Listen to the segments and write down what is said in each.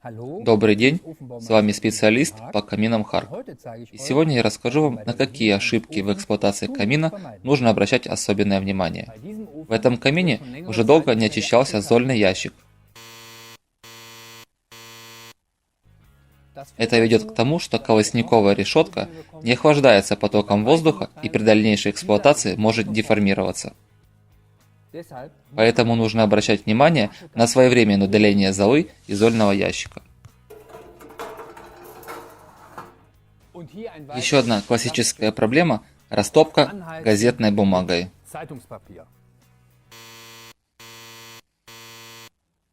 Добрый день, с вами специалист по каминам Харк. И сегодня я расскажу вам, на какие ошибки в эксплуатации камина нужно обращать особенное внимание. В этом камине уже долго не очищался зольный ящик. Это ведет к тому, что колосниковая решетка не охлаждается потоком воздуха и при дальнейшей эксплуатации может деформироваться. Поэтому нужно обращать внимание на своевременное удаление золы из зольного ящика. Еще одна классическая проблема – растопка газетной бумагой.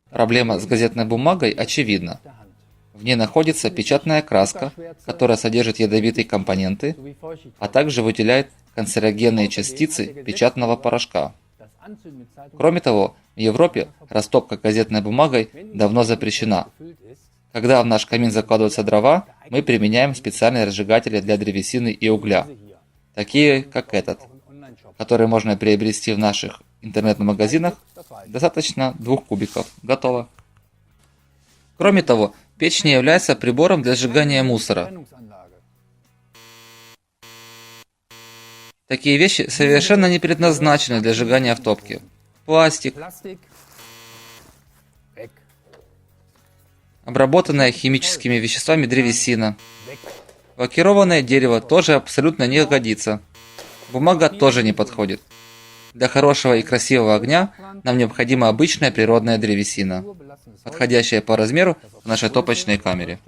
Проблема с газетной бумагой очевидна. В ней находится печатная краска, которая содержит ядовитые компоненты, а также выделяет канцерогенные частицы печатного порошка. Кроме того, в Европе растопка газетной бумагой давно запрещена. Когда в наш камин закладываются дрова, мы применяем специальные разжигатели для древесины и угля, такие как этот, который можно приобрести в наших интернет-магазинах. Достаточно 2 кубиков. Готово. Кроме того, печь не является прибором для сжигания мусора. Такие вещи совершенно не предназначены для сжигания в топке. Пластик, обработанная химическими веществами древесина, лакированное дерево тоже абсолютно не годится. Бумага тоже не подходит. Для хорошего и красивого огня нам необходима обычная природная древесина, подходящая по размеру в нашей топочной камере.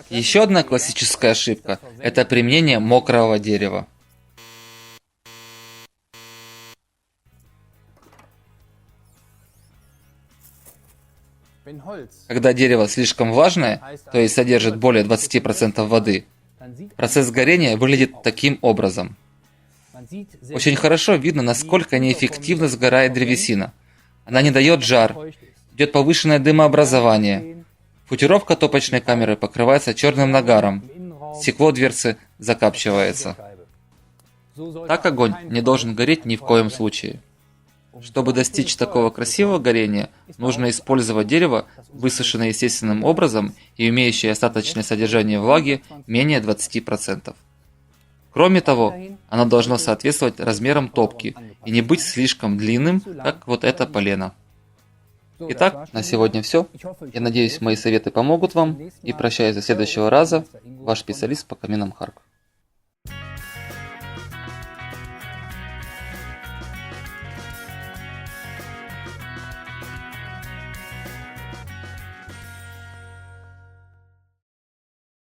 Еще одна классическая ошибка – это применение мокрого дерева. Когда дерево слишком влажное, то есть содержит более 20% воды, процесс горения выглядит таким образом. Очень хорошо видно, насколько неэффективно сгорает древесина. Она не дает жар, идет повышенное дымообразование. Футировка топочной камеры покрывается черным нагаром, стекло дверцы закапчивается. Так огонь не должен гореть ни в коем случае. Чтобы достичь такого красивого горения, нужно использовать дерево, высушенное естественным образом и имеющее остаточное содержание влаги менее 20%. Кроме того, оно должно соответствовать размерам топки и не быть слишком длинным, как вот это полено. Итак, на сегодня все. Я надеюсь, мои советы помогут вам. И прощаюсь до следующего раза. Ваш специалист по каминам Харк.